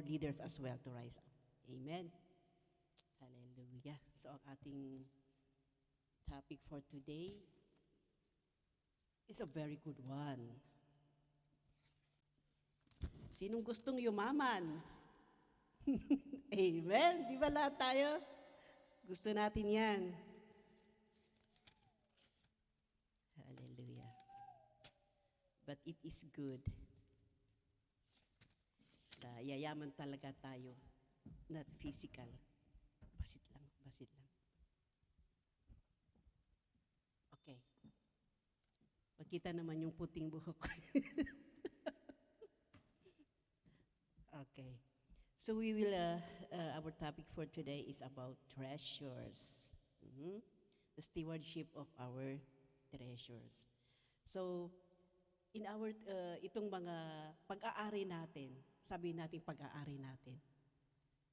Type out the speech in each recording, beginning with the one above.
leaders as well to rise up. Amen. Hallelujah. So ang ating topic for today is a very good one. Sinong gustong yumaman? Amen. Di ba lahat tayo? Gusto natin yan. Hallelujah. But it is good na yayaman talaga tayo, not physical. Basit lang, basit lang. Okay. Makita naman yung puting buhok. Okay. So we will, our topic for today is about treasures. The stewardship of our treasures. So, in our, itong mga pag-aari natin, sabihin natin pag-aari natin,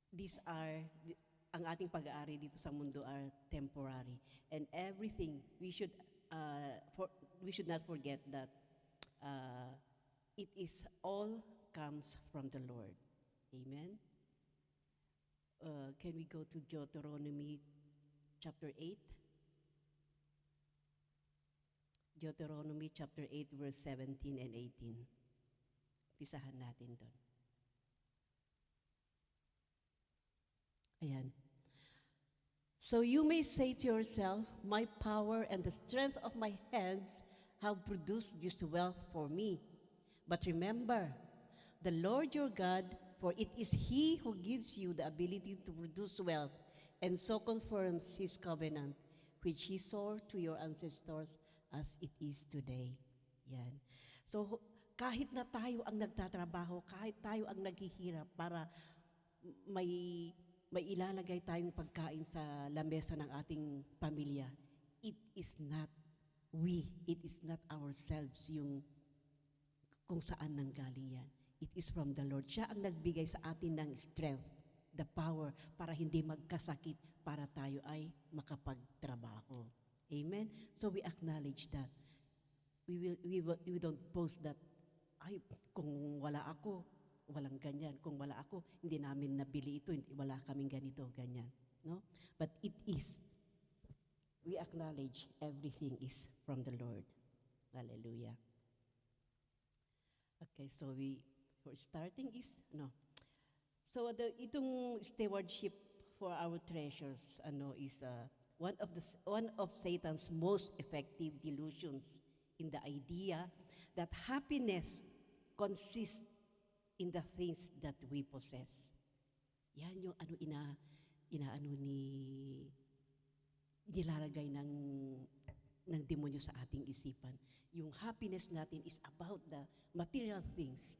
these are, ang ating pag-aari dito sa mundo are temporary. And everything, we should not forget that it is all comes from the Lord. Amen? Can we go to Deuteronomy chapter 8? Deuteronomy chapter 8 verse 17 and 18. Pisahan natin doon. Ayan. So you may say to yourself, my power and the strength of my hands have produced this wealth for me. But remember, the Lord your God, for it is He who gives you the ability to produce wealth and so confirms His covenant, which He swore to your ancestors as it is today. Yan. So, kahit na tayo ang nagtatrabaho, kahit tayo ang naghihirap para may ilalagay tayong pagkain sa lamesa ng ating pamilya, it is not ourselves yung kung saan nanggaling yan. It is from the Lord. Siya ang nagbigay sa atin ng strength, the power, para hindi magkasakit, para tayo ay makapagtrabaho. Amen? So we acknowledge that. We don't boast that, ay, kung wala ako, walang ganyan. Kung wala ako, hindi namin nabili ito, wala kaming ganito, ganyan. No? But it is. We acknowledge everything is from the Lord. Hallelujah. Okay, so for starting is, no. So itong stewardship for our treasures, is one of Satan's most effective delusions in the idea that happiness consists in the things that we possess. Yan yung nilalagay ng demonyo sa ating isipan. Yung happiness natin is about the material things.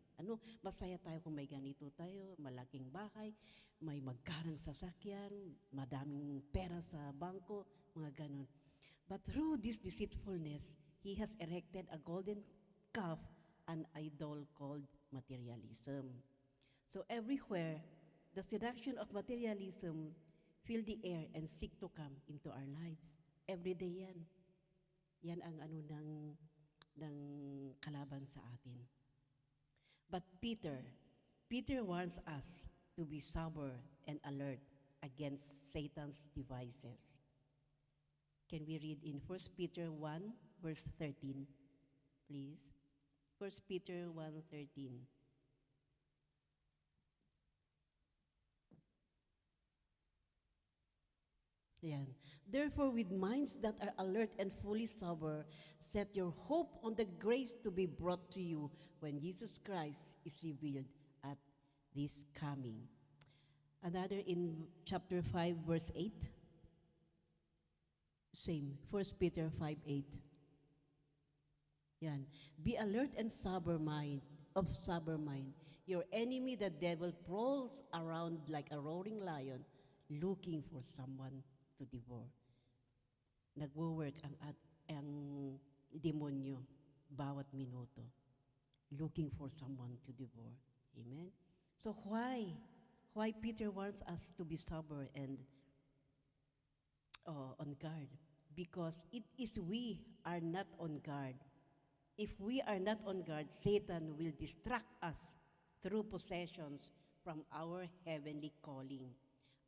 Masaya tayo kung may ganito tayo, malaking bahay, may magkarang sasakyan, madaming pera sa bangko, mga ganon. But through this deceitfulness, he has erected a golden calf, an idol called materialism. So everywhere, the seduction of materialism fill the air and seek to come into our lives. Every day yan. Yan ang ng kalaban sa atin. But Peter warns us to be sober and alert against Satan's devices. Can we read in 1 Peter 1, verse 13, please? 1 Peter 1:13. Yan. Therefore, with minds that are alert and fully sober, set your hope on the grace to be brought to you when Jesus Christ is revealed at this coming. Another in chapter 5, verse 8. Same, 1 Peter 5:8. Yan. Be alert and sober mind. Your enemy, the devil, prowls around like a roaring lion, looking for someone to devour. Nagwo-work ang demonyo bawat minuto, looking for someone to devour. Amen? So why Peter wants us to be sober and on guard? Because it is we are not on guard. If we are not on guard, Satan will distract us through possessions, from our heavenly calling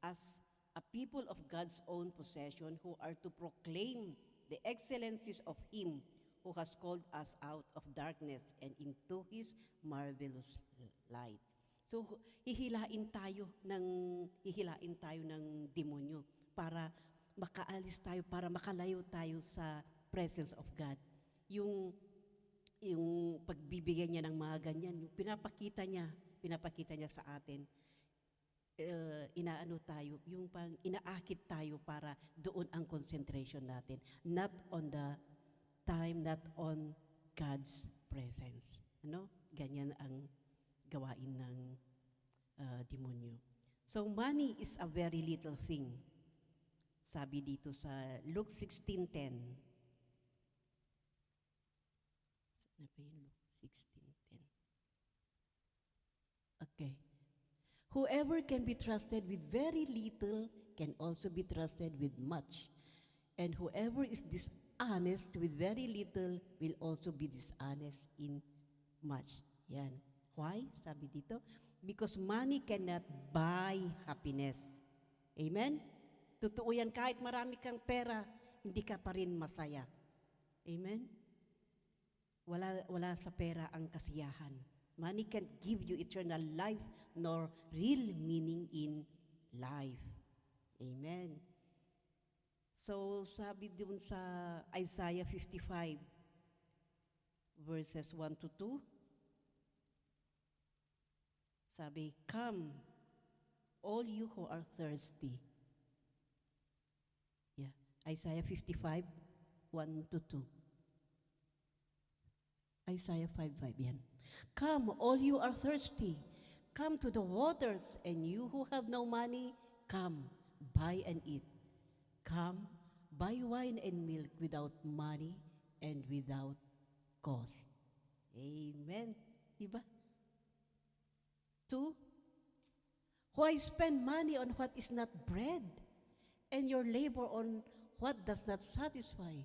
as a people of God's own possession who are to proclaim the excellencies of Him who has called us out of darkness and into His marvelous light. So hihilain tayo ng demonyo para makaalis tayo, para makalayo tayo sa presence of God. Yung pagbibigay niya ng mga ganyan, yung pinapakita niya sa atin, inaakit tayo para doon ang concentration natin, not on the time, not on God's presence. Ganyan ang gawain ng demonyo. So money is a very little thing. Sabi dito sa Luke 16:10. Ano pa yun? Luke 16:10. Okay. Whoever can be trusted with very little can also be trusted with much. And whoever is dishonest with very little will also be dishonest in much. Yan. Why? Sabi dito, because money cannot buy happiness. Amen? Totoo yan, kahit marami kang pera, hindi ka pa rin masaya. Amen? Wala sa pera ang kasiyahan. Money can't give you eternal life nor real meaning in life. Amen. So, sabi dun sa Isaiah 55, verses 1 to 2, sabi, "Come, all you who are thirsty." Yeah, Isaiah 55, 1 to 2. Isaiah 5:5, yan. "Come, all you are thirsty. Come to the waters, and you who have no money, come, buy and eat. Come, buy wine and milk without money and without cost." Amen. Diba? 2, "Why spend money on what is not bread, and your labor on what does not satisfy?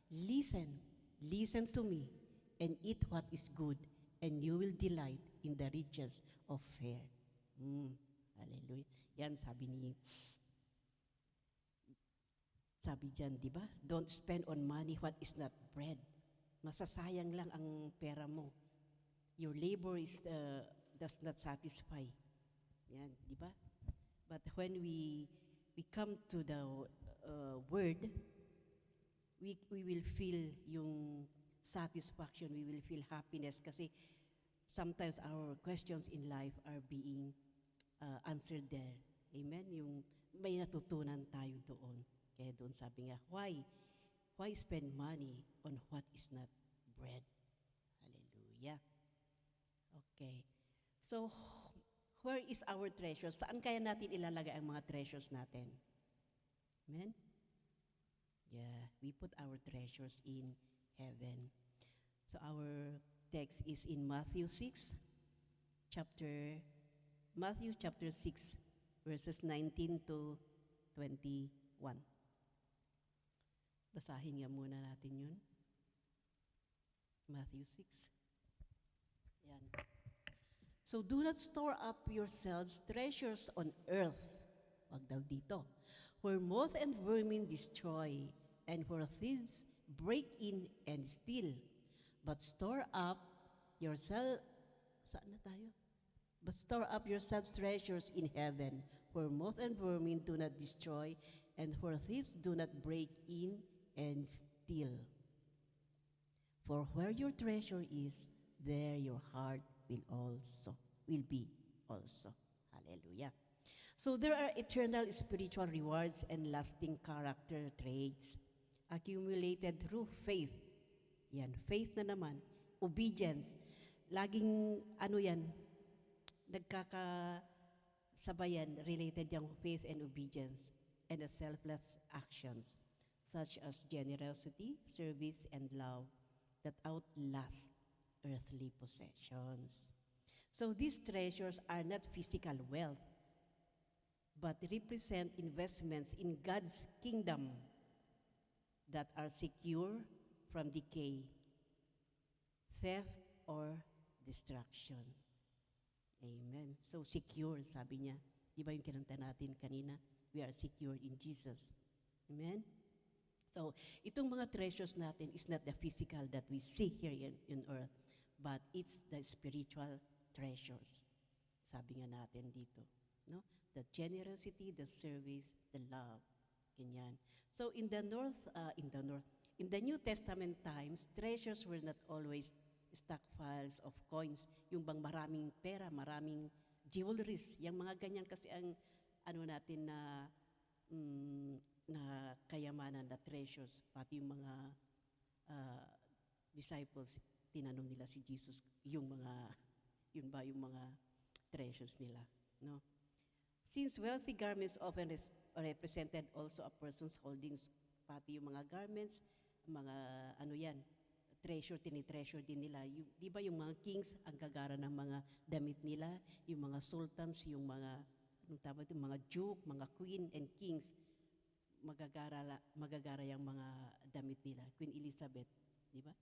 Listen to me, and eat what is good, and you will delight in the riches of fare." Hallelujah. Yan sabi diyan, di ba? Don't spend on money what is not bread. Masasayang lang ang pera mo. Your labor does not satisfy. Yan, di ba? But when we come to the word, we will feel yung satisfaction, we will feel happiness kasi sometimes our questions in life are being answered there. Amen? Yung may natutunan tayo doon. Kaya doon sabi nga, why spend money on what is not bread? Hallelujah. Okay. So, where is our treasure? Saan kaya natin ilalagay ang mga treasures natin? Amen? Yeah, we put our treasures in heaven. So our text is in Matthew chapter 6, verses 19 to 21. Basahin nga muna natin yun. Matthew 6. Yan. "So do not store up yourselves treasures on earth," wag daw dito, "where moth and vermin destroy, and where thieves break in and steal. But store up yourselves treasures in heaven, where moth and vermin do not destroy, and where thieves do not break in and steal. For where your treasure is, there your heart will be also." Hallelujah. So there are eternal spiritual rewards and lasting character traits accumulated through faith. Yan, faith na naman. Obedience. Laging, nagkakasabayan, related yung faith and obedience, and the selfless actions, such as generosity, service, and love that outlast earthly possessions. So these treasures are not physical wealth, but represent investments in God's kingdom that are secure from decay, theft, or destruction. Amen. So secure, sabi niya. Di ba yung kinanta natin kanina? We are secure in Jesus. Amen? So, itong mga treasures natin is not the physical that we see here in earth, but it's the spiritual treasures. Sabi nga natin dito. No? The generosity, the service, the love. Ganyan. So, in the New Testament times, treasures were not always stockpiles of coins, yung bang maraming pera, maraming jewelries, yung mga ganyan kasi ang ano natin mm, na kayamanan na treasures, pati yung mga ah, disciples, tinanong nila si Jesus, yun ba yung mga treasures nila, no? Since wealthy garments often represented also a person's holdings, pati yung mga garments, mga ano yan, tinitreasure din nila. Di ba yung mga kings, ang gagara ng mga damit nila, yung mga sultans, yung mga, anong tawag yung mga duke, mga queen and kings, magagara yung mga damit nila. Queen Elizabeth, di ba?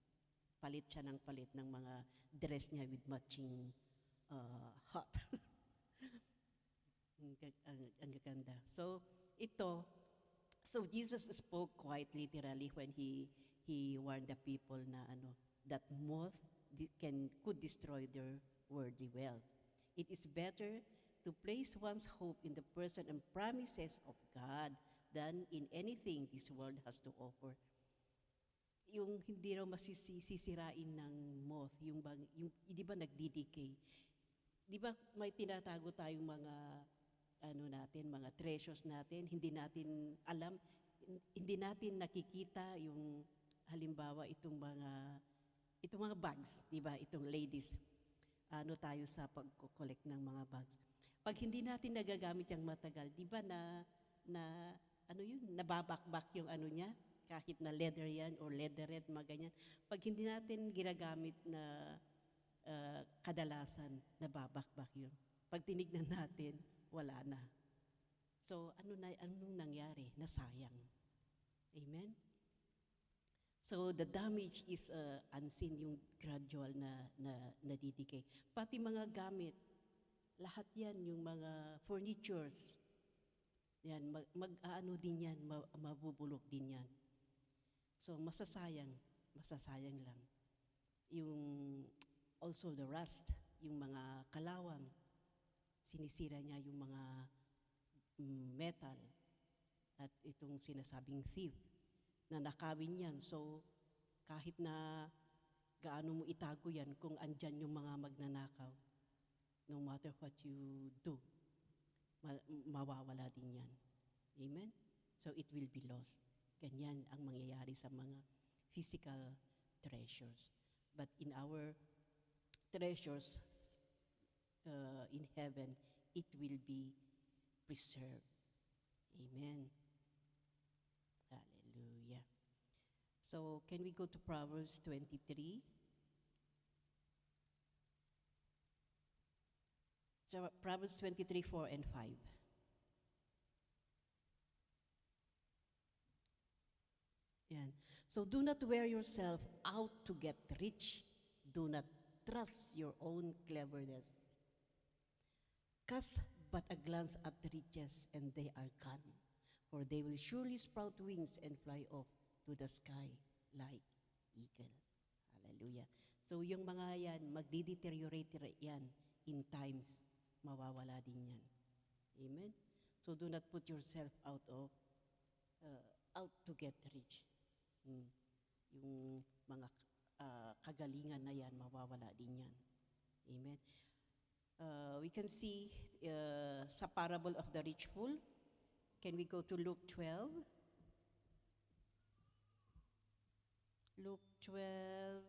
Palit siya ng palit ng mga dress niya with matching hat. ang gaganda. So, so Jesus spoke quite literally when he warned the people na that moth could destroy their worldly wealth. It is better to place one's hope in the person and promises of God than in anything this world has to offer. Yung hindi raw masisirain ng moth, yung di ba nagdi-decay? Di ba may tinatago tayong mga mga treasures natin, hindi natin alam, hindi natin nakikita yung halimbawa itong mga bags, di ba? Itong ladies, tayo sa pag-collect ng mga bags. Pag hindi natin nagagamit yung matagal, di ba nababakbak yung niya, kahit na leather yan or leatherette, mga ganyan. Pag hindi natin ginagamit na kadalasan, nababakbak yun. Pag tinignan natin, wala na. So, anong nangyari? Nasayang. Amen? So, the damage is unseen, yung gradual na nadidikay. Pati mga gamit, lahat yan, yung mga furnitures, yan, din yan, mabubulok din yan. So, masasayang lang. Yung, also the rust, yung mga kalawang, sinisira niya yung mga metal at itong sinasabing thief na nakawin yan. So, kahit na gaano mo itago yan, kung andyan yung mga magnanakaw, no matter what you do, mawawala din yan. Amen? So, it will be lost. Ganyan ang mangyayari sa mga physical treasures. But in our treasures, in heaven, it will be preserved. Amen. Hallelujah. So, can we go to Proverbs 23? So, Proverbs 23, 4 and 5. Yan. So, do not wear yourself out to get rich. Do not trust your own cleverness. Cast but a glance at the riches, and they are gone. For they will surely sprout wings and fly off to the sky like eagle. Hallelujah. So yung mga yan, magdi-deteriorate yan in times, mawawala din yan. Amen? So do not put yourself out to get rich. Yung mga kagalingan na yan, mawawala din yan. Amen? We can see sa parable of the rich fool. Can we go to Luke 12? Luke 12,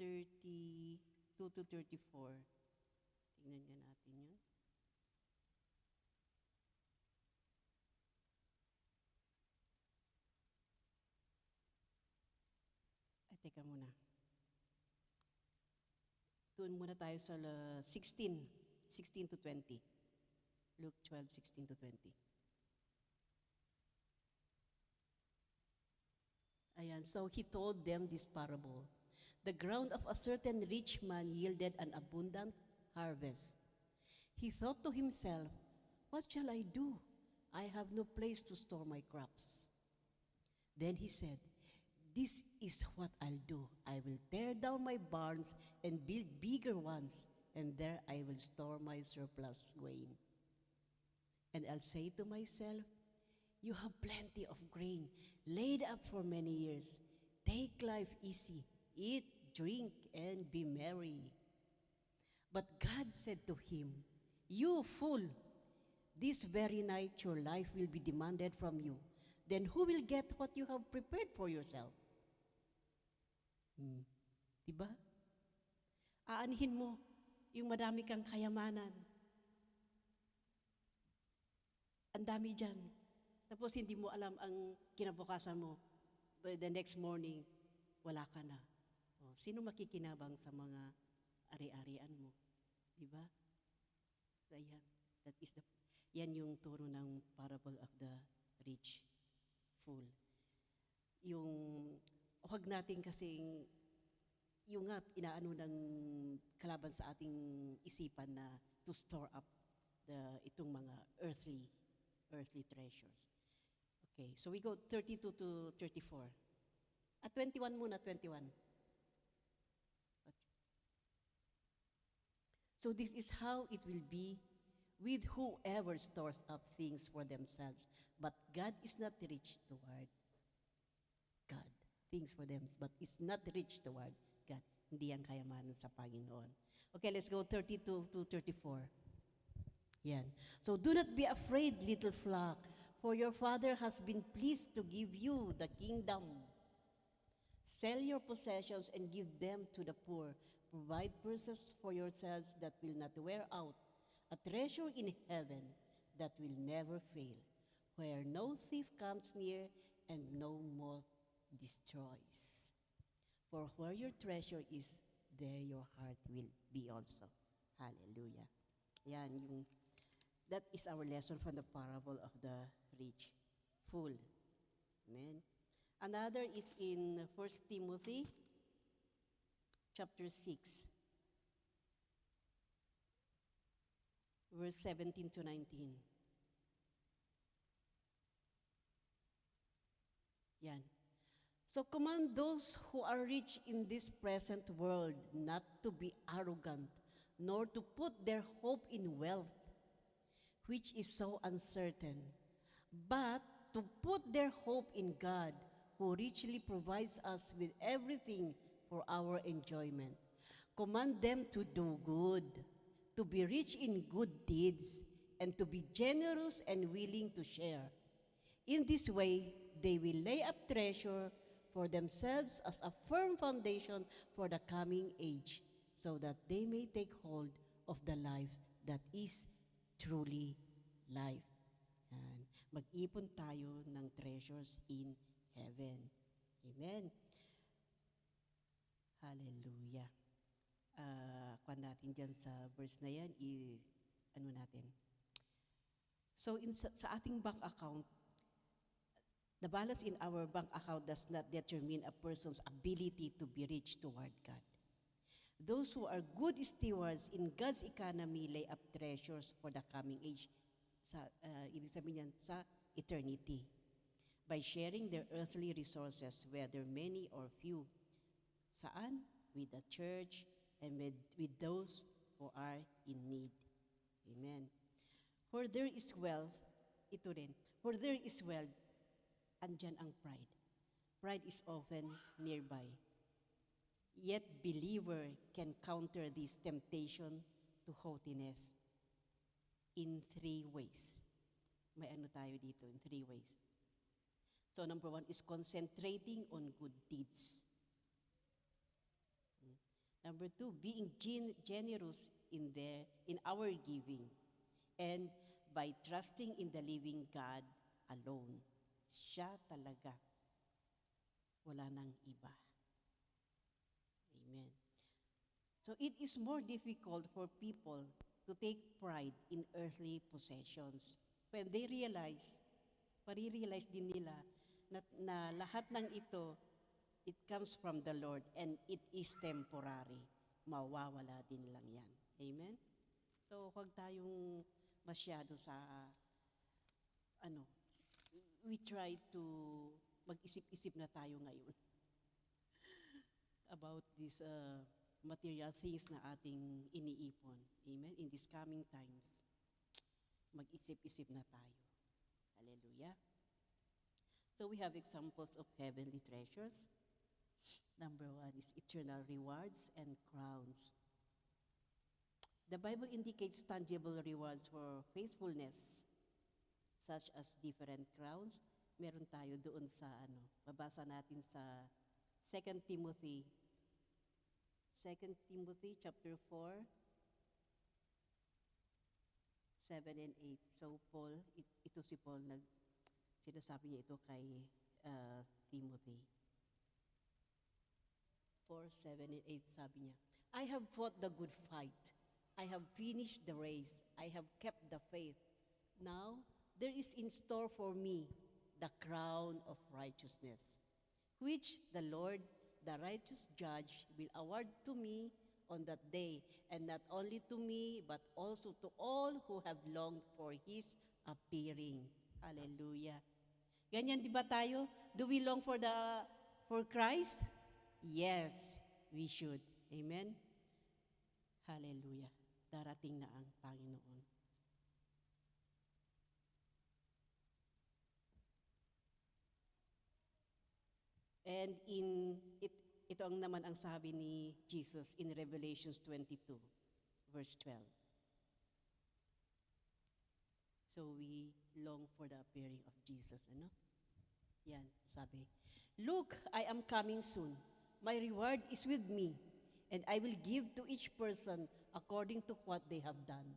32 to 34. Tingnan nga natin yun. Ay, teka muna. Doon muna tayo sa 16 to 20. Luke 12, 16 to 20. Ayan, so he told them this parable. The ground of a certain rich man yielded an abundant harvest. He thought to himself, "What shall I do? I have no place to store my crops." Then he said, "This is what I'll do. I will tear down my barns and build bigger ones, and there I will store my surplus grain. And I'll say to myself, 'You have plenty of grain laid up for many years. Take life easy, eat, drink, and be merry.' But God said to him, 'You fool, this very night your life will be demanded from you. Then who will get what you have prepared for yourself?'" Diba? Aanhin mo yung madami kang kayamanan. Ang dami dyan. Tapos hindi mo alam ang kinabukasan mo. By the next morning, wala ka na. Sino makikinabang sa mga ari-arian mo? Diba? So, ayan. Yan yung turo ng parable of the rich fool. Yung, huwag natin kasing, yung nga, inaano ng kalaban sa ating isipan na to store up itong mga earthly treasures. Okay, so we go 32 to 34. At 21 muna, 21. So this is how it will be with whoever stores up things for themselves, but God is not rich toward God. Things for them, but it's not rich toward God. Hindi yan kayamanan sa Panginoon. Okay, let's go 32 to 34. Yan. So do not be afraid, little flock, for your Father has been pleased to give you the kingdom. Sell your possessions and give them to the poor. Provide purses for yourselves that will not wear out, a treasure in heaven that will never fail, where no thief comes near and no moth destroys. For where your treasure is, there your heart will be also. Hallelujah. Yan, that is our lesson from the parable of the rich fool. Amen. Another is in 1 Timothy chapter 6, verse 17 to 19. Yan. So command those who are rich in this present world not to be arrogant, nor to put their hope in wealth, which is so uncertain, but to put their hope in God, who richly provides us with everything for our enjoyment. Command them to do good, to be rich in good deeds, and to be generous and willing to share. In this way, they will lay up treasure for themselves as a firm foundation for the coming age, so that they may take hold of the life that is truly life. Yan. Mag-ipon tayo ng treasures in heaven. Amen. Hallelujah. Kuha natin dyan sa verse na yan, ano natin. So sa ating bank account, the balance in our bank account does not determine a person's ability to be rich toward God. Those who are good stewards in God's economy lay up treasures for the coming age. Ibig sabihin yan, sa eternity. By sharing their earthly resources, whether many or few. Saan? With the church and with those who are in need. Amen. Where there is wealth, ito rin, where there is wealth, andyan ang pride. Pride is often nearby. Yet believer can counter this temptation to haughtiness in 3 ways. May ano tayo dito, in 3 ways. So number 1 is concentrating on good deeds. Number 2, being generous in our giving. And by trusting in the living God alone. Siya talaga. Wala nang iba. Amen. So it is more difficult for people to take pride in earthly possessions when they realize, pare-realize din nila na lahat ng ito It comes from the Lord and it is temporary. Mawawala din lang yan. Amen? So, huwag tayong masyado sa, ano, we try to mag-isip-isip na tayo ngayon about these material things na ating iniipon. Amen? In these coming times, mag-isip-isip na tayo. Hallelujah. So we have examples of heavenly treasures. Number one is eternal rewards and crowns. The Bible indicates tangible rewards for faithfulness, such as different crowns. Meron tayo doon sa babasa natin sa 2 Timothy. 2 Timothy chapter 4, 7 and 8. So Paul, ito si Paul, sinasabi niya ito kay Timothy. 4, 7 and 8 sabi niya, I have fought the good fight. I have finished the race. I have kept the faith. Now, there is in store for me the crown of righteousness, which the Lord, the righteous judge, will award to me on that day, and not only to me, but also to all who have longed for His appearing. Hallelujah. Ganyan di ba tayo? Do we long for Christ? Yes, we should. Amen? Hallelujah. Darating na ang Panginoon. And ito ang naman ang sabi ni Jesus in Revelations 22, verse 12. So we long for the appearing of Jesus, ano? Yan, sabi. Look, I am coming soon. My reward is with me, and I will give to each person according to what they have done.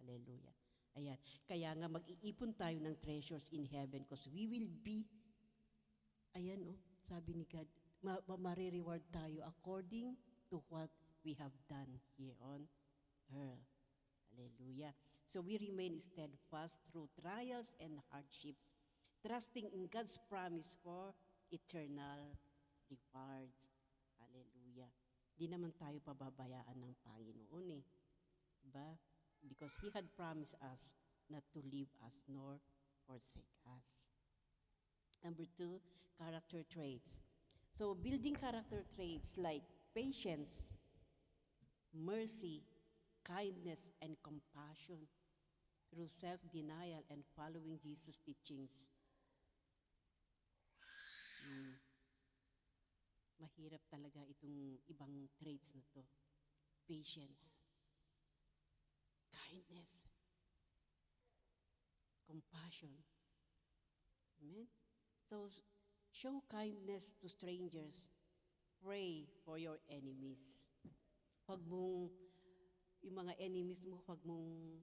Hallelujah. Ayan. Kaya nga mag-iipon tayo ng treasures in heaven because we will be, ayan sabi ni God, ma-reward tayo according to what we have done here on earth. Hallelujah. So we remain steadfast through trials and hardships, trusting in God's promise for eternal rewards. Hallelujah. Di naman tayo pababayaan ng Panginoon Diba? Because He had promised us not to leave us nor forsake us. Number 2, character traits. So building character traits like patience, mercy, kindness, and compassion through self-denial and following Jesus' teachings. Mahirap talaga itong ibang traits na to. Patience, kindness, compassion. Amen? So, show kindness to strangers. Pray for your enemies. Huwag mong, yung mga enemies mo, huwag mong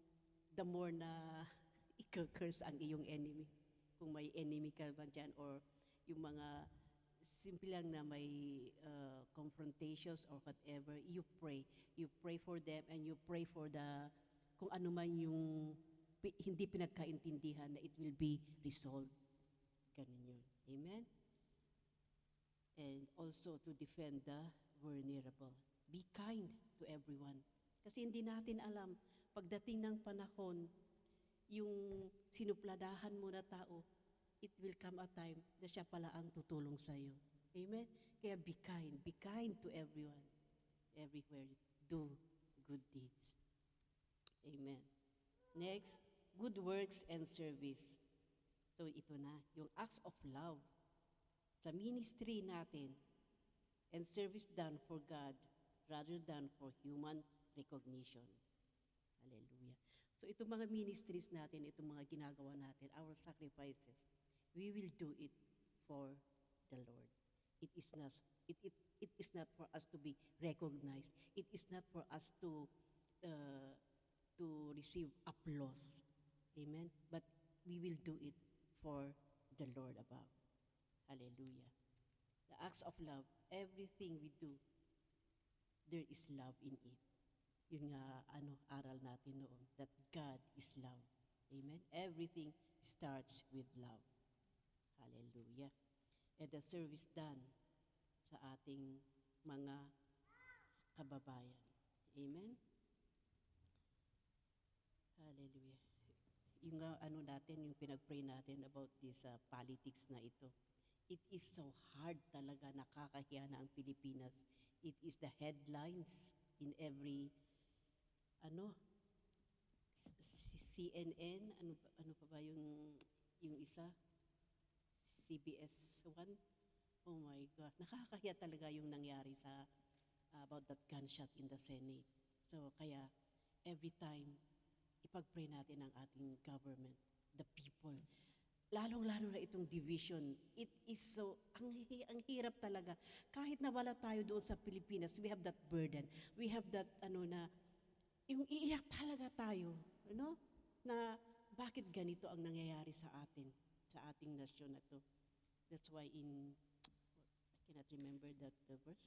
the more na i-curse ang iyong enemy. Kung may enemy ka ba dyan or yung mga simple lang na may confrontations or whatever, you pray. You pray for them and you pray for kung ano man yung hindi pinagkaintindihan na it will be resolved. Ganun yun. Amen? And also to defend the vulnerable. Be kind to everyone. Kasi hindi natin alam, pagdating ng panahon, yung sinupladahan mo na tao, it will come a time na siya pala ang tutulong sa'yo. Amen? Kaya be kind to everyone. Everywhere, do good deeds. Amen. Next, good works and service. So ito na, yung acts of love sa ministry natin and service done for God rather than for human recognition. Hallelujah. So itong mga ministries natin, itong mga ginagawa natin, our sacrifices, we will do it for the Lord. It is not for us to be recognized. It is not for us to receive applause. Amen? But we will do it for the Lord above. Hallelujah. The acts of love, everything we do, there is love in it. Yun nga, aral natin noon, that God is love. Amen? Everything starts with love. Hallelujah. And the service done sa ating mga kababayan. Amen? Hallelujah. Yung ano natin, yung pinag-pray natin about this politics na ito. It is so hard talaga, nakakahiya na ang Pilipinas. It is the headlines in every, ano, CNN, ano pa ba yung isa? CBS 1? Oh my God, nakakahiya talaga yung nangyari sa about that gunshot in the Senate. So kaya every time ipag-pray natin ang ating government, the people. Lalong-lalo na itong division. It is so, ang hirap talaga. Kahit nawala tayo doon sa Pilipinas, we have that burden. We have that, yung iiyak talaga tayo, na bakit ganito ang nangyayari sa atin, sa ating nasyon na to. That's why I cannot remember that verse,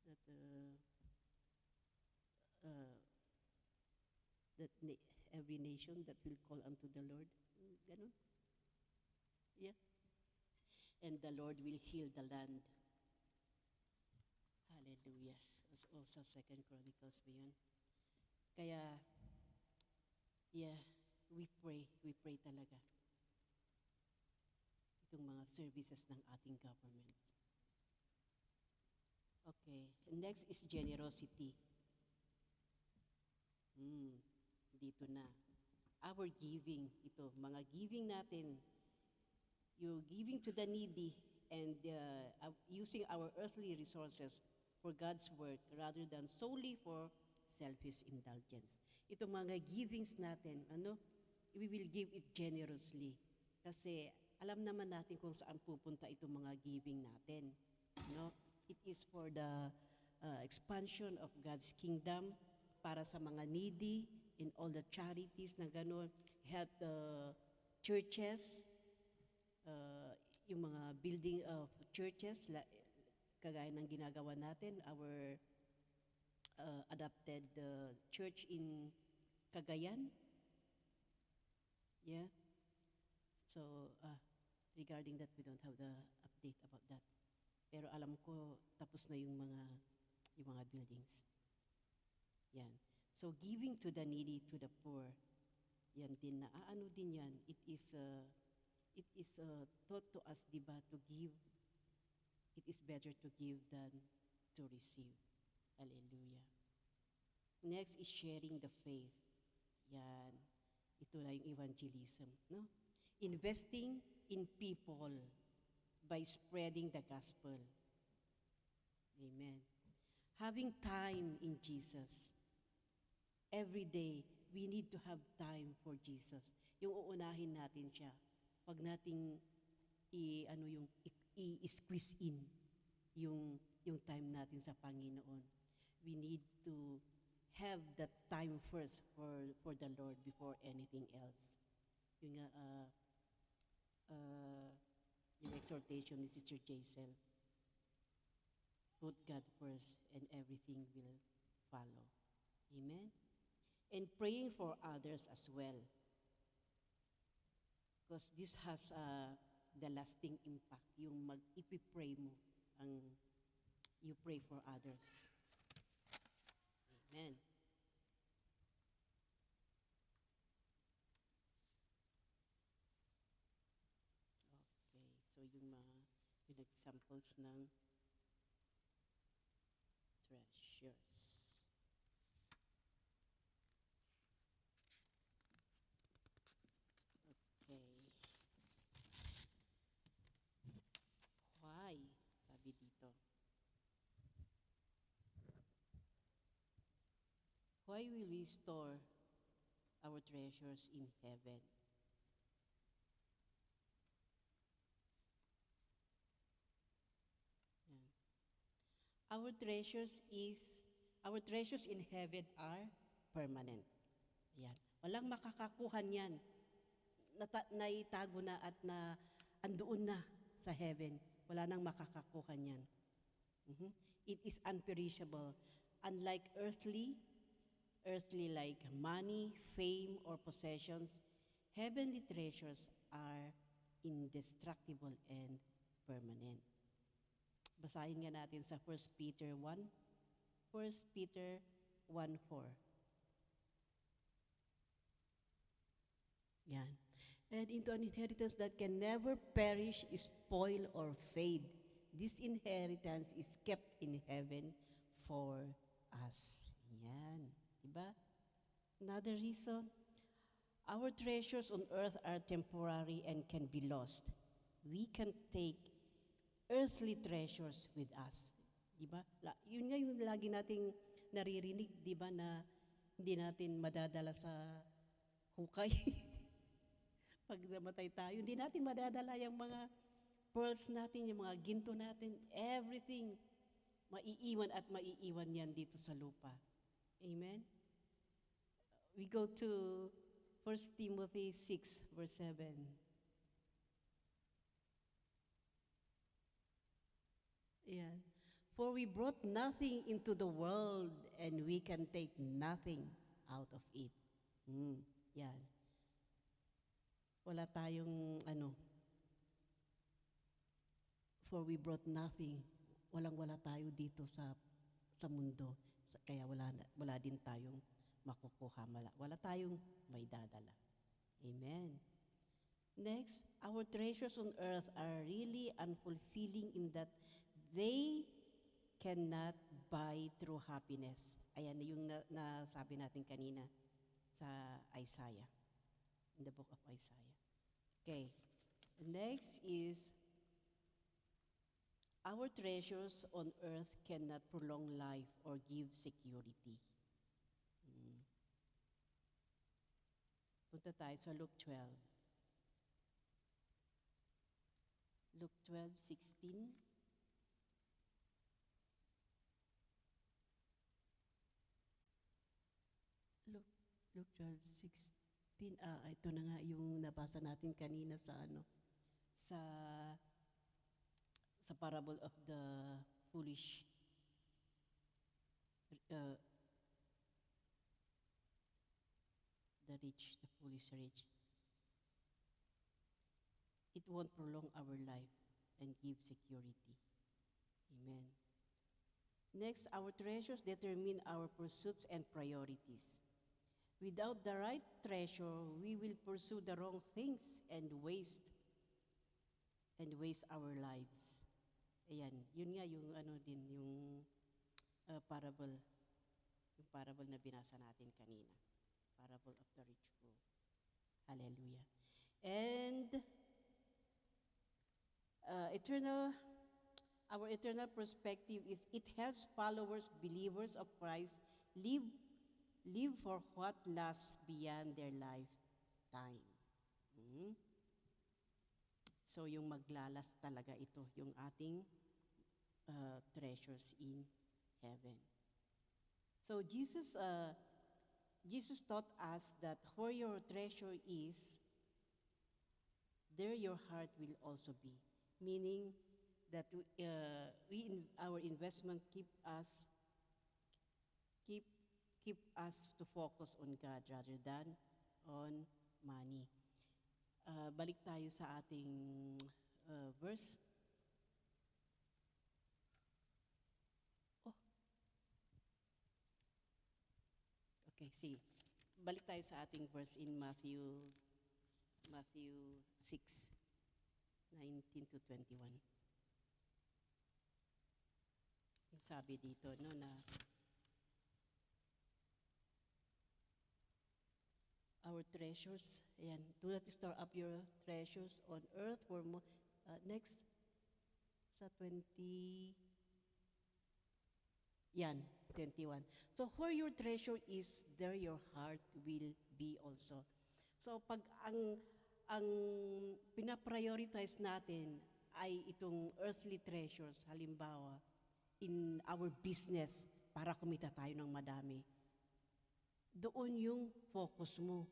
that every nation that will call unto the Lord. Ganun. Yeah. And the Lord will heal the land. Hallelujah. O sa Second Chronicles ba yun? Kaya, yeah, we pray talaga. Itong mga services ng ating government. Okay, next is generosity. Dito na. Our giving, ito, mga giving natin, you're giving to the needy and using our earthly resources for God's work rather than solely for selfish indulgence. Ito mga givings natin, we will give it generously. Kasi alam naman natin kung saan pupunta itong mga giving natin. It is for the expansion of God's kingdom, para sa mga needy, in all the charities na gano'n, help the churches, yung mga building of churches, kagaya ng ginagawa natin, our adopted church in Cagayan. Yeah. So, regarding that, we don't have the update about that. Pero alam ko, tapos na yung mga buildings. Yan. So, giving to the needy, to the poor, yan din, naaano din yan. It is taught to us, diba, to give. It is better to give than to receive. Hallelujah. Next is sharing the faith. Yan. Ito na yung evangelism, no? Investing in people by spreading the gospel. Amen. Having time in Jesus. Every day, we need to have time for Jesus. Yung uunahin natin siya. Pag nating i-squeeze in yung time natin sa Panginoon. We need to have that time first for the Lord before anything else. Yung yung exhortation ni Sister Jaisel. Put God first and everything will follow. Amen? And praying for others as well. Because this has the lasting impact. Yung ipipray mo, you pray for others. Amen. Okay, so yung examples ng treasures. Okay. Why? Sabi dito. Why will we store our treasures in heaven? Yan. Our treasures in heaven are permanent. Yan. Walang makakakuha niyan. Naitago na at andoon na sa heaven. Wala nang makakakuha niyan. It is unperishable. Unlike earthly like money, fame, or possessions, heavenly treasures are indestructible and permanent. Basahin nga natin sa First Peter 1, First Peter 1:4. Yan. And into an inheritance that can never perish, spoil, or fade. This inheritance is kept in heaven for us. Yan. Diba? Another reason, our treasures on earth are temporary and can be lost. We can take earthly treasures with us. Diba? Yun nga yung lagi nating naririnig, diba, na hindi natin madadala sa hukay. Pag namatay tayo, hindi natin madadala yung mga pearls natin, yung mga ginto natin, everything, maiiwan at maiiwan yan dito sa lupa. Amen? We go to 1 Timothy 6, verse 7. Ayan. For we brought nothing into the world and we can take nothing out of it. Yan. Wala tayong for we brought nothing. Walang-wala tayo dito sa mundo. Kaya wala din tayong makukuha. Wala tayong may dadala. Amen. Next, our treasures on earth are really unfulfilling in that they cannot buy true happiness. Ayan yung nasabi natin kanina sa Isaiah, in the book of Isaiah. Okay. Next is, our treasures on earth cannot prolong life or give security. Punta tayo sa Luke 12. Luke 12:16. Luke 12:16. Ito na nga yung nabasa natin kanina sa sa parable of the foolish the foolish rich. It won't prolong our life and give security. Amen. Next, our treasures determine our pursuits and priorities. Without the right treasure, we will pursue the wrong things and waste our lives. Ayan, yun nga yung parable na binasa natin kanina. Parable of the rich fool. Hallelujah. And our eternal perspective is it helps followers, believers of Christ live for what lasts beyond their lifetime. So yung maglalas talaga ito, yung ating treasures in heaven. So Jesus taught us that where your treasure is, there your heart will also be. Meaning that our investment keep us to focus on God rather than on money. Balik tayo sa ating verse. Okay, see. Balik tayo sa ating verse in Matthew 6:19-21. Sabi dito na our treasures, ayan, do not store up your treasures on earth for next sa 21. So where your treasure is, there your heart will be also. So pag ang pinaprioritize natin ay itong earthly treasures, halimbawa in our business para kumita tayo ng madami, doon yung focus mo,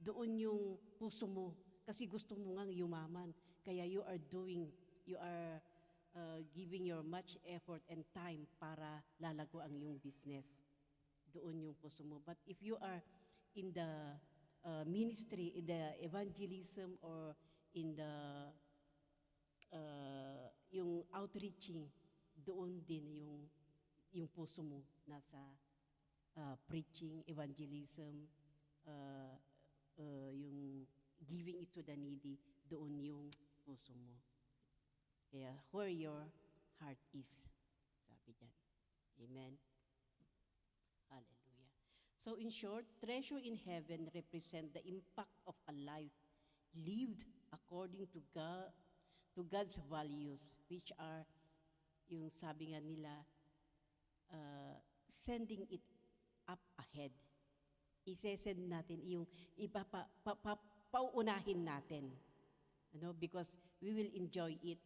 doon yung puso mo, kasi gusto mo ngang yumaman, kaya you are giving your much effort and time para lalago ang iyong business. Doon yung puso mo. But if you are in the ministry, in the evangelism, or in the yung outreaching, doon din yung puso mo nasa preaching, evangelism, uh, yung giving it to the needy, doon yung puso mo. Kaya where your heart is, sabi diyan. Amen. Hallelujah. So in short, treasure in heaven represent the impact of a life lived according to God's values, which are yung sabi nga nila, sending it up ahead. Isesend natin yung pauunahin natin. Because we will enjoy it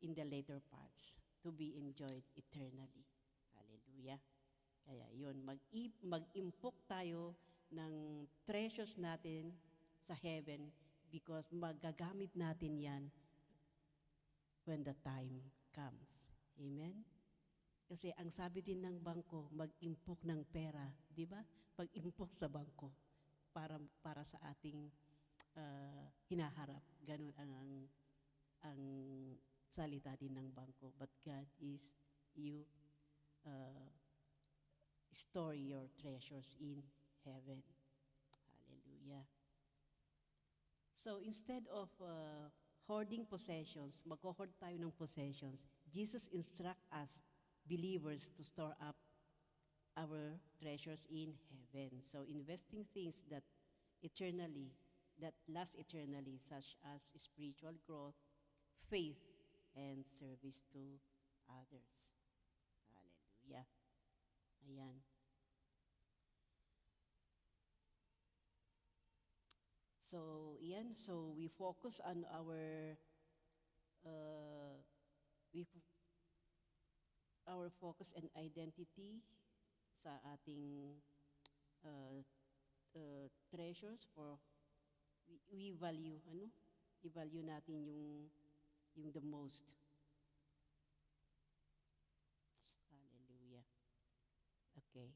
in the later parts to be enjoyed eternally. Hallelujah. Kaya yun, mag-impok tayo ng treasures natin sa heaven because magagamit natin yan when the time comes. Amen? Kasi ang sabi din ng bangko, mag-impok ng pera, di ba? Mag-impok sa bangko para sa ating hinaharap. Ganun ang salita din ng bangko. But God is you store your treasures in heaven. Hallelujah. So instead of hoarding possessions, mag-hoard tayo ng possessions, Jesus instruct us, believers, to store up our treasures in heaven. So investing things that last eternally, such as spiritual growth, faith, and service to others. Hallelujah. Ayan. So, yan. So, we focus on our focus and identity sa ating treasures, or we value, i-value natin yung the most. Hallelujah. Okay.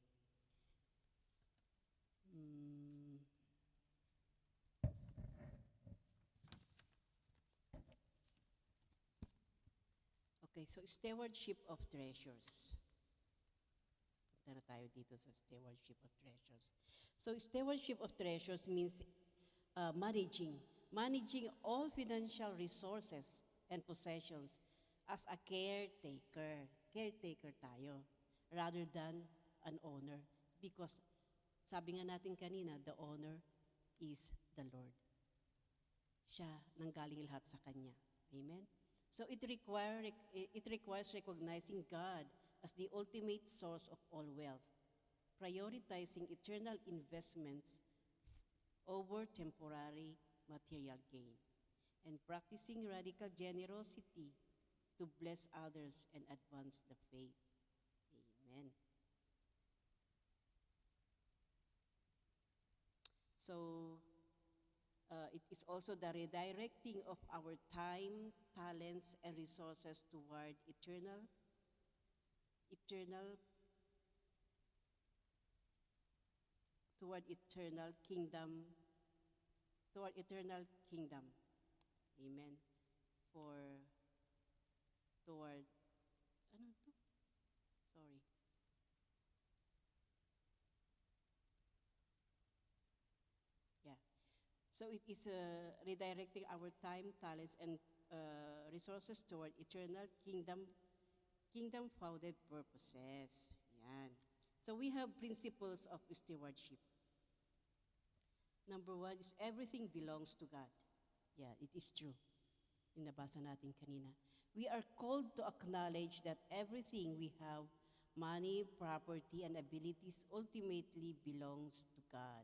Okay, so stewardship of treasures. Punta na tayo dito sa stewardship of treasures. So stewardship of treasures means managing all financial resources and possessions as a caretaker. Caretaker tayo rather than an owner, because sabi nga natin kanina, the owner is the Lord. Siya, nanggaling lahat sa Kanya. Amen? So it requires recognizing God as the ultimate source of all wealth, prioritizing eternal investments over temporary material gain, and practicing radical generosity to bless others and advance the faith. Amen. So, it is also the redirecting of our time, talents, and resources toward eternal kingdom. Amen. Sorry. Yeah. So it is redirecting our time, talents, and resources toward eternal kingdom-founded purposes. Yan. So we have principles of stewardship. Number 1 is everything belongs to God. Yeah, it is true. Yung nabasa natin kanina. We are called to acknowledge that everything we have, money, property, and abilities, ultimately belongs to God.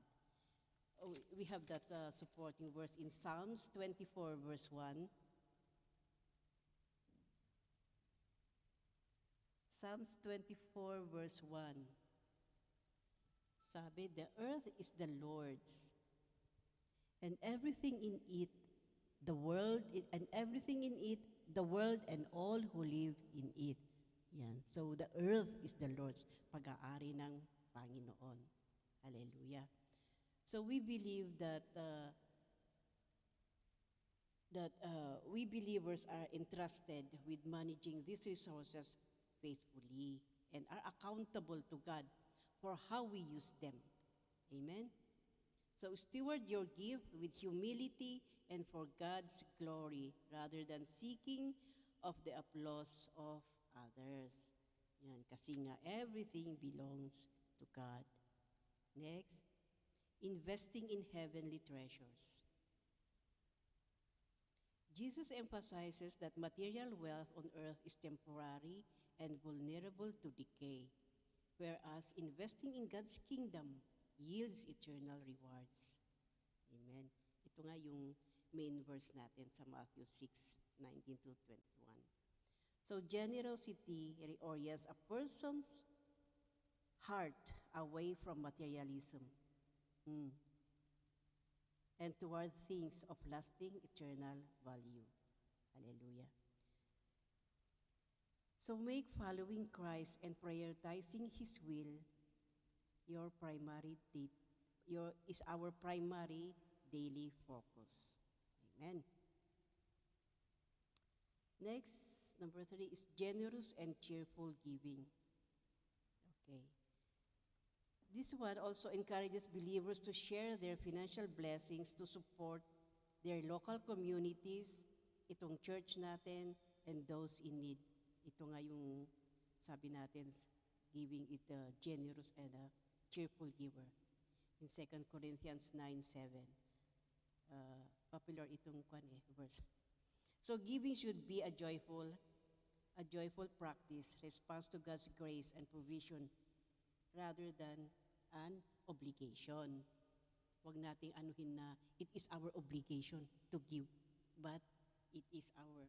We have that supporting verse in Psalms 24, verse 1. Psalms 24, verse 1. Sabi, the earth is the Lord's, and everything in it, the world, and everything in it, the world and all who live in it. Yan. So the earth is the Lord's, pag-aari ng Panginoon. Hallelujah. So we believe that we believers are entrusted with managing these resources faithfully and are accountable to God for how we use them. Amen? So steward your gift with humility and for God's glory rather than seeking of the applause of others. Yan, kasi nga everything belongs to God. Next, investing in heavenly treasures. Jesus emphasizes that material wealth on earth is temporary and vulnerable to decay, whereas investing in God's kingdom yields eternal rewards. Amen. Ito nga yung main verse natin sa Matthew 6:19 to 21. So generosity reorients a person's heart away from materialism and toward things of lasting eternal value. Hallelujah. So make following Christ and prioritizing His will is our primary daily focus. Amen. Next, number 3 is generous and cheerful giving. Okay. This one also encourages believers to share their financial blessings to support their local communities, itong church natin, and those in need. Ito nga yung sabi natin, giving it a generous and a cheerful giver. In 2 Corinthians 9:7. Popular itong verse. So giving should be a joyful practice, response to God's grace and provision rather than an obligation. Huwag nating anuhin na it is our obligation to give, but it is our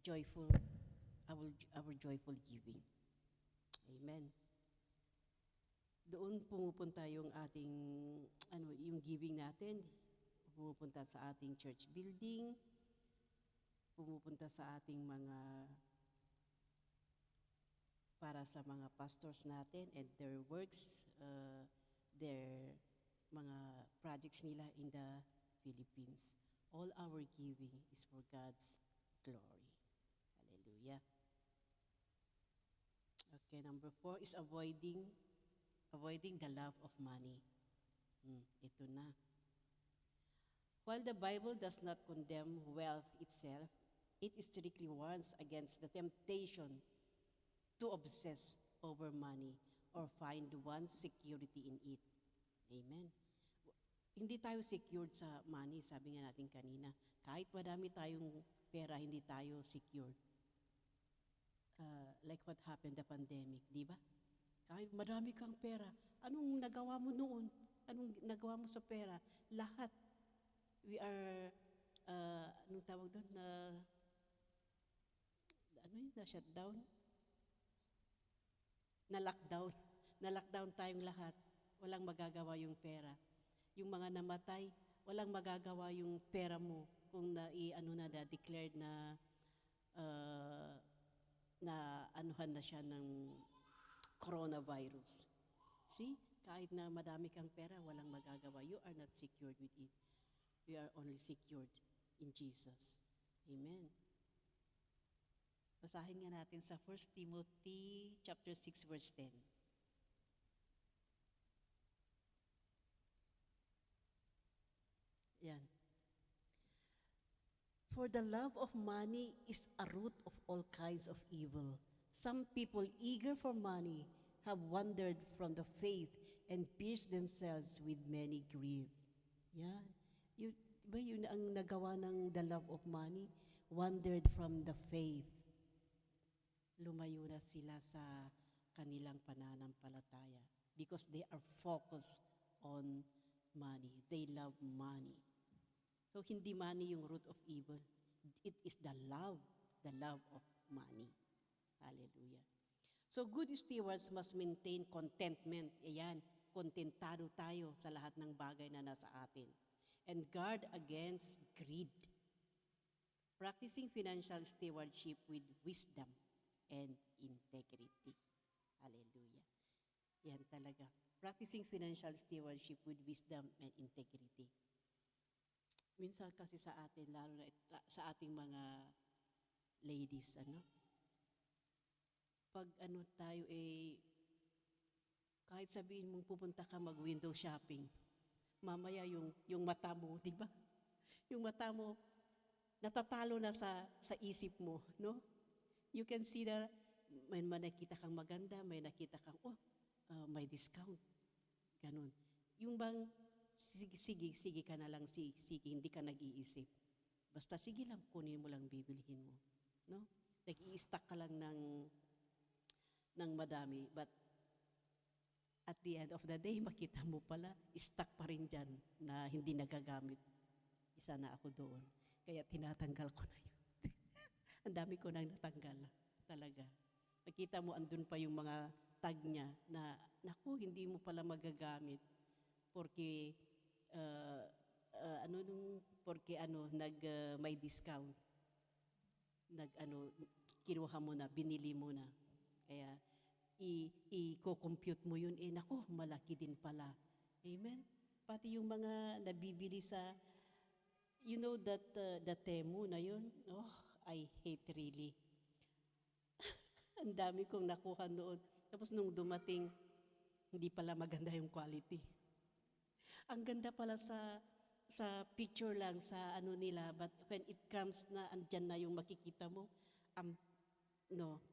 joyful giving. Amen. Doon pumupunta yung ating yung giving natin, pumupunta sa ating church building, pumupunta sa ating para sa mga pastors natin and their works, their mga projects nila in the Philippines. All our giving is for God's glory. Hallelujah. Okay, number 4 is avoiding the love of money. Ito na. While the Bible does not condemn wealth itself, it strictly warns against the temptation to obsess over money or find one's security in it. Amen. Hindi tayo secured sa money, sabi nga natin kanina. Kahit madami tayong pera, hindi tayo secured. Like what happened the pandemic, di ba? Kahit madami kang pera, anong nagawa mo noon? Anong nagawa mo sa pera? Lahat. We are, anong tawag doon, na-shutdown? Na-lockdown. Na-lockdown tayong lahat. Walang magagawa yung pera. Yung mga namatay, walang magagawa yung pera mo kung declared na anuhan na siya ng coronavirus. See? Kahit na madami kang pera, walang magagawa. You are not secured with it. We are only secured in Jesus. Amen. Basahin nga natin sa 1 Timothy chapter 6 verse 10. Yan. For the love of money is a root of all kinds of evil. Some people eager for money have wandered from the faith and pierced themselves with many griefs. Yan. Yun ang nagawa ng the love of money? Wandered from the faith. Lumayo na sila sa kanilang pananampalataya because they are focused on money. They love money. So hindi money yung root of evil. It is the love of money. Hallelujah. So good stewards must maintain contentment. Ayan, kontentado tayo sa lahat ng bagay na nasa atin. And guard against greed. Practicing financial stewardship with wisdom and integrity. Hallelujah. Yan talaga. Practicing financial stewardship with wisdom and integrity. Minsan kasi sa atin, lalo na sa ating mga ladies, pag ano tayo kahit sabihin mong pupunta ka mag-window shopping, mamaya yung mata mo, di ba? Yung mata mo, natatalo na sa isip mo, no? You can see may nakita kang maganda, may nakita kang, may discount. Ganun. Yung bang, sige ka na lang, sige, hindi ka nag-iisip. Basta sige lang, kunin mo lang, bibilihin mo. No? Nag-i-stack ka lang ng madami. But at the end of the day, makita mo pala, stuck pa rin dyan na hindi nagagamit. Isa na ako doon. Kaya tinatanggal ko na yun. Ang dami ko nang natanggal. Talaga. Makita mo, andun pa yung mga tag niya na, naku, hindi mo pala magagamit. Porque, may discount. Kinuha mo na, binili mo na. Kaya, i-compute mo yun, naku, malaki din pala. Amen? Pati yung mga nabibili you know that the Temu na yun? Oh, I hate really. Ang dami kong nakuha noon. Tapos nung dumating, hindi pala maganda yung quality. Ang ganda pala sa picture lang, sa ano nila, but when it comes na andyan na yung makikita mo,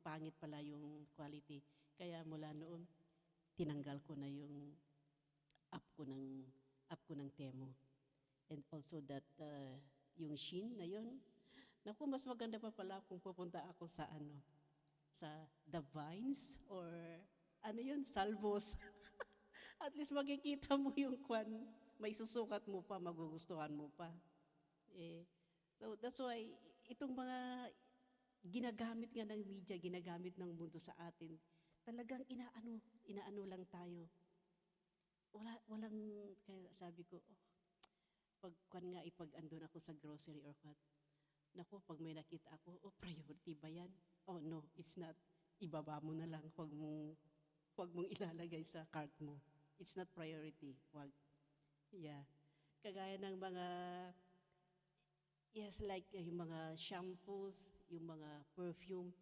pangit pala yung quality. Kaya mula noon, tinanggal ko na yung app ko ng Temu. And also that yung Shein na yun, naku, mas maganda pa pala kung pupunta ako sa The Vines or Salvos. At least makikita mo yung may susukat mo pa, magugustuhan mo pa. So that's why itong mga ginagamit nga ng media, ginagamit ng mundo sa atin, talagang inaano lang tayo. Walang, kaya sabi ko, pag andun ako sa grocery or what, naku, pag may nakita ako, priority ba yan? Oh no, it's not. Ibaba mo na lang, huwag mong ilalagay sa cart mo. It's not priority. Wag. Yeah. Kagaya ng mga, like yung mga shampoos, yung mga perfume,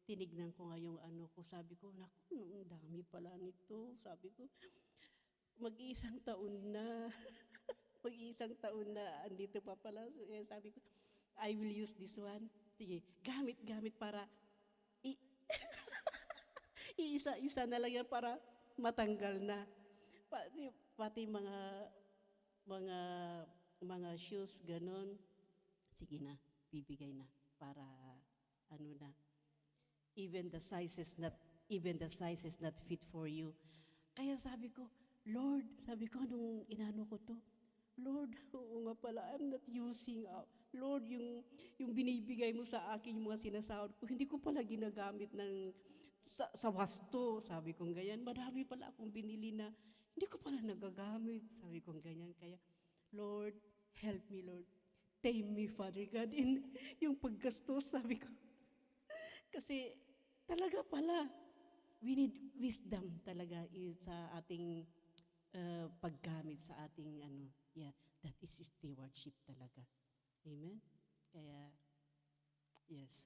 tinignan ko nga yung sabi ko, naku, ang dami pala nito. Sabi ko, mag-iisang taon na. Mag-iisang taon na, andito pa pala. Sabi ko, I will use this one. Sige, gamit para, iisa-isa na lang yan para matanggal na. Pati mga shoes, ganon. Sige na, bibigay na para na. Even the size is not fit for you. Kaya sabi ko, Lord, nung inano ko to, Lord, oo nga pala, I'm not using Lord, yung binibigay mo sa akin, yung mga sinasahod ko, hindi ko pala ginagamit sa wasto, sabi kong ganyan. Madami pala akong binili na hindi ko pala nagagamit, sabi kong ganyan. Kaya, Lord, help me, Lord. Tame me, Father God, in yung paggastos, sabi ko. Kasi talaga pala, we need wisdom talaga sa ating paggamit sa ating that is stewardship talaga. Amen? Kaya, yes.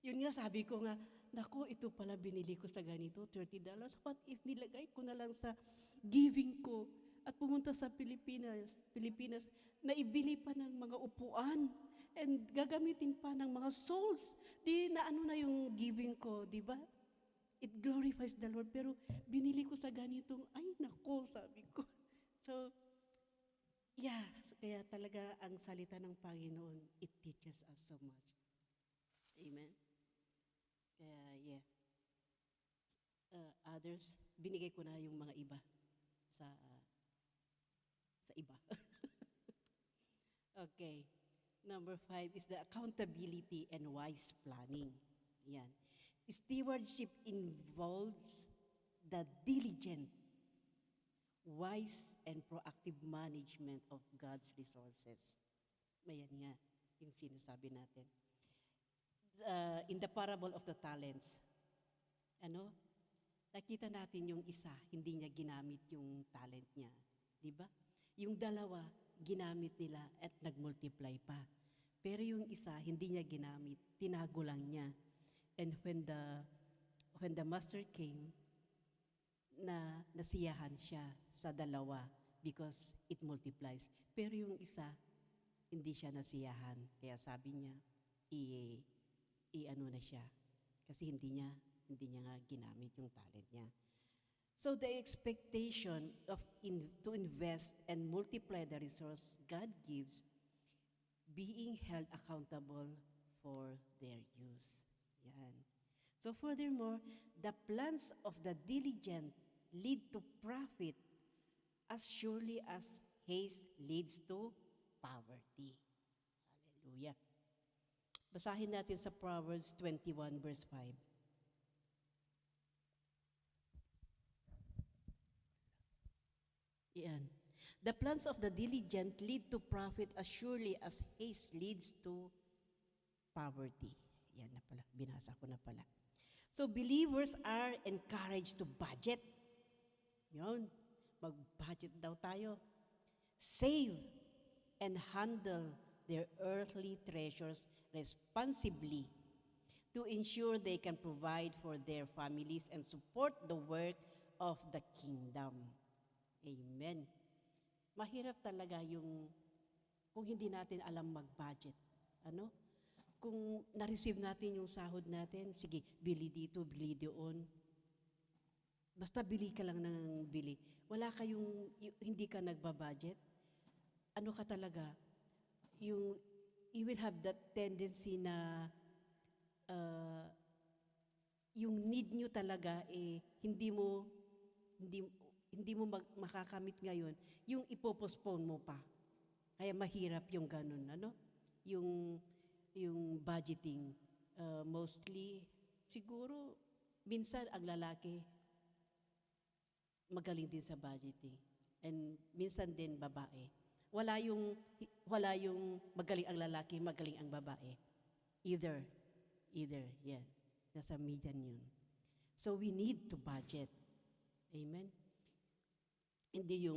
Yun nga, sabi ko nga, naku, ito pala binili ko sa ganito, $30. What if nilagay ko na lang sa giving ko at pumunta sa Pilipinas, na ibili pa ng mga upuan and gagamitin pa ng mga souls. Di na yung giving ko, di ba? It glorifies the Lord. Pero binili ko sa ganitong, ay nako, sabi ko. So, kaya talaga ang salita ng Panginoon, it teaches us so much. Amen? Kaya, others, binigay ko na yung mga iba sa iba. Okay. Number 5 is the accountability and wise planning. Yan. Stewardship involves the diligent, wise, and proactive management of God's resources. Mayan nga yung sinasabi natin. In the parable of the talents, nakita natin yung isa, hindi niya ginamit yung talent niya. Di ba? Yung dalawa, ginamit nila at nagmultiply pa. Pero yung isa, hindi niya ginamit, tinago lang niya. And when the master came, nasiyahan siya sa dalawa because it multiplies. Pero yung isa, hindi siya nasiyahan. Kaya sabi niya, i-ano na siya. Kasi hindi niya nga ginamit yung talent niya. So the expectation to invest and multiply the resource God gives, being held accountable for their use. Yan. So furthermore, the plans of the diligent lead to profit as surely as haste leads to poverty. Hallelujah. Basahin natin sa Proverbs 21 verse 5. Yan. The plans of the diligent lead to profit as surely as haste leads to poverty. Yan na pala, binasa ko na pala. So believers are encouraged to budget. Yan, mag-budget daw tayo. Save and handle their earthly treasures responsibly to ensure they can provide for their families and support the work of the kingdom. Amen. Mahirap talaga kung hindi natin alam mag-budget. Ano? Kung na-receive natin yung sahod natin, sige, bili dito, bili doon. Basta bili ka lang ng bili. Wala hindi ka nagbabudget. Ano ka talaga? You will have that tendency na yung need nyo talaga, hindi mo makakamit ngayon, yung ipopostpone mo pa. Kaya mahirap yung ganun, ano? Yung budgeting. Mostly, siguro, minsan ang lalaki, magaling din sa budgeting. And minsan din babae. Wala yung magaling ang lalaki, magaling ang babae. Either, yeah. Nasa median yun. So we need to budget. Amen? Hindi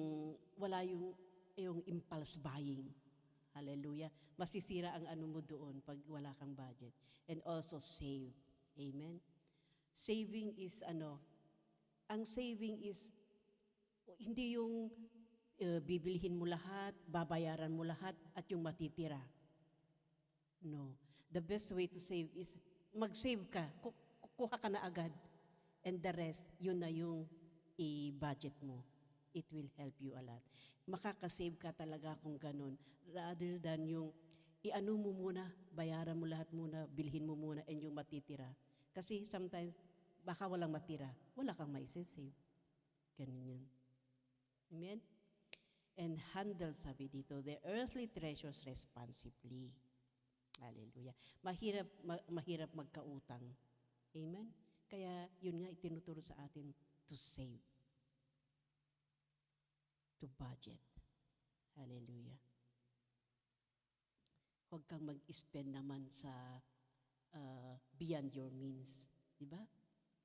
wala yung impulse buying. Hallelujah. Masisira ang ano mo doon pag wala kang budget. And also save. Amen? Saving is ang saving is, hindi yung bibilhin mo lahat, babayaran mo lahat, at yung matitira. No. The best way to save is mag-save ka. Kuha ka na agad. And the rest, yun na yung i-budget mo. It will help you a lot. Makakasave ka talaga kung ganun. Rather than yung i-ano mo muna, bayaran mo lahat muna, bilhin mo muna, and yung matitira. Kasi sometimes, baka walang matira, wala kang maisasave. Ganun yun. Amen? And handle, sabi dito, the earthly treasures responsibly. Hallelujah. Mahirap magkautang. Amen? Kaya yun nga itinuturo sa atin to save. To budget. Hallelujah. Huwag kang mag-spend naman sa beyond your means. Diba?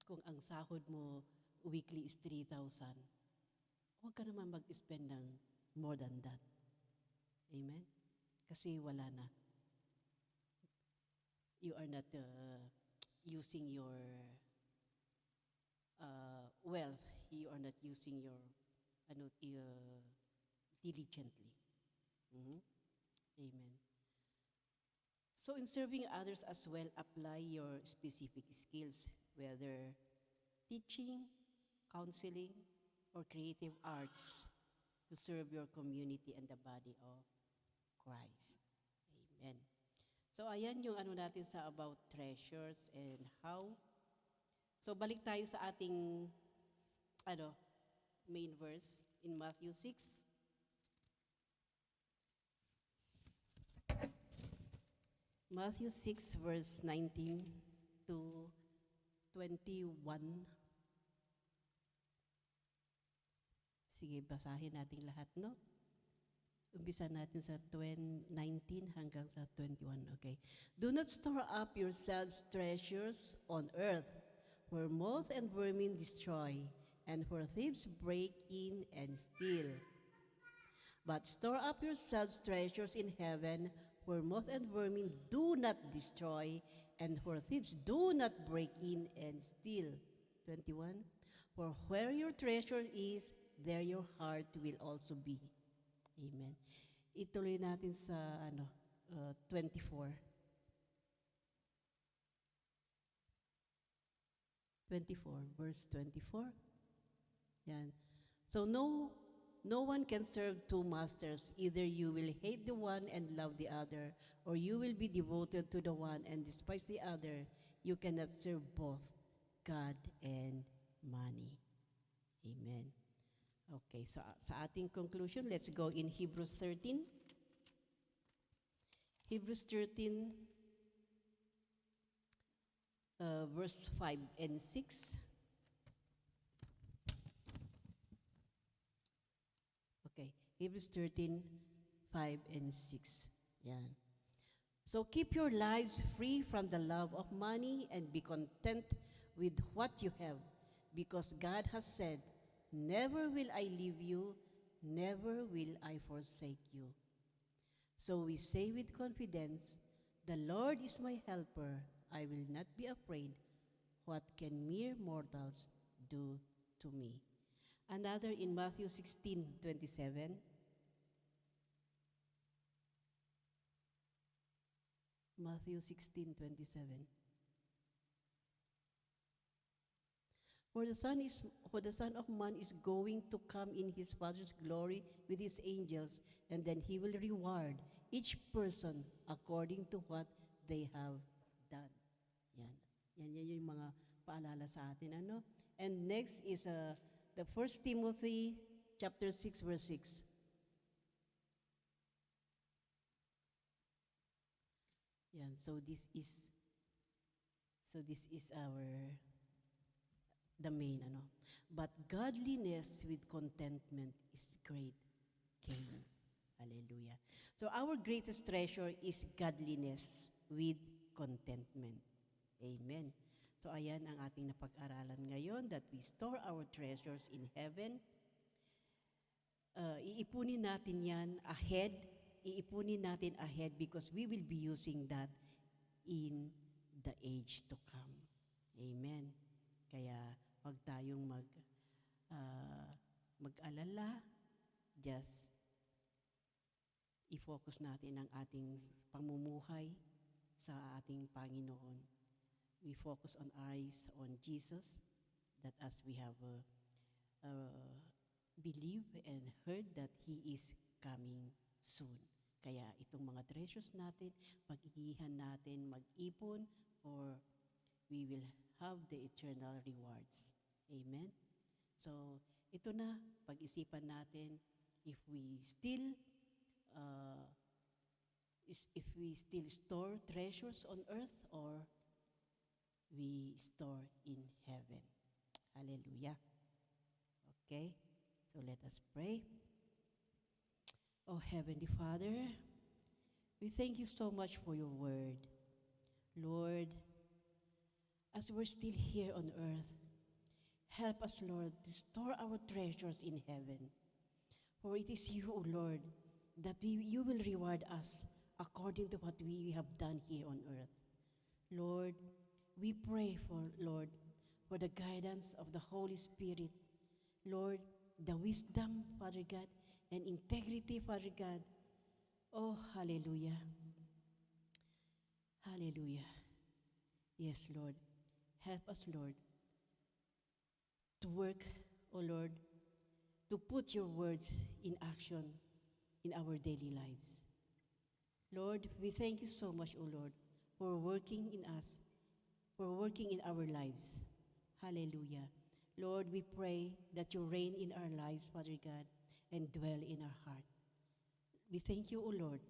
Kung ang sahod mo weekly is 3,000, huwag ka naman mag-spend ng more than that. Amen? Kasi wala na. You are not using your wealth. You are not using your diligently. Mm-hmm. Amen. So in serving others as well, apply your specific skills, whether teaching, counseling, or creative arts to serve your community and the body of Christ. Amen. So ayan yung natin sa about treasures and how. So balik tayo sa ating main verse in Matthew 6. Matthew 6 verse 19 to 21. Sige, basahin natin lahat, no? Umpisa natin sa 19 hanggang sa 21, okay? Do not store up yourselves treasures on earth, where moth and vermin destroy, and where thieves break in and steal. But store up yourselves treasures in heaven, where moth and vermin do not destroy, and where thieves do not break in and steal. 21. For where your treasure is, there your heart will also be. Amen. Ituloy natin sa 24. 24, verse 24. Yan. So no one can serve two masters. Either you will hate the one and love the other, or you will be devoted to the one and despise the other. You cannot serve both God and money. Amen. Okay, so sa ating conclusion, let's go in Hebrews 13. Hebrews 13, verse 5 and 6. Okay, Hebrews 13, 5 and 6. Yan. So keep your lives free from the love of money and be content with what you have, because God has said, never will I leave you, never will I forsake you. So we say with confidence, the Lord is my helper, I will not be afraid. What can mere mortals do to me? Another in Matthew 16:27. Matthew 16:27. For the Son of Man is going to come in his Father's glory with his angels, and then he will reward each person according to what they have done. Yan yung mga paalala sa atin, ano? And next is the 1 Timothy chapter 6 verse 6. Yan, so this is the main, ano. But godliness with contentment is great gain. Hallelujah. So our greatest treasure is godliness with contentment. Amen. So ayan ang ating napag-aralan ngayon, that we store our treasures in heaven. Iipunin natin yan ahead. Iipunin natin ahead because we will be using that in the age to come. Amen. Kaya wag tayong mag-alala. Just i-focus natin ang ating pamumuhay sa ating Panginoon. We focus on eyes on Jesus, that as we have believed and heard that He is coming soon. Kaya itong mga treasures natin, pag-iihan natin, mag-ipon, for we will have the eternal rewards. Amen? So, ito na, pag-isipan natin, if we still store treasures on earth, or we store in heaven. Hallelujah. Okay, so let us pray. Oh, Heavenly Father, we thank you so much for your word. Lord, as we're still here on earth, help us, Lord, to store our treasures in heaven. For it is you, O Lord, that you will reward us according to what we have done here on earth. Lord, we pray for the guidance of the Holy Spirit. Lord, the wisdom, Father God, and integrity, Father God. Oh, hallelujah. Hallelujah. Yes, Lord. Help us, Lord, to work, oh Lord, to put your words in action in our daily lives. Lord, we thank you so much, oh Lord, for working in us, for working in our lives. Hallelujah. Lord, we pray that you reign in our lives, Father God, and dwell in our heart. We thank you, O Lord,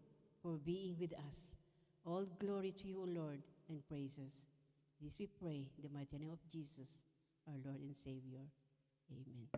for being with us. All glory to you, O Lord, and praises. This we pray in the mighty name of Jesus, our Lord and Savior. Amen.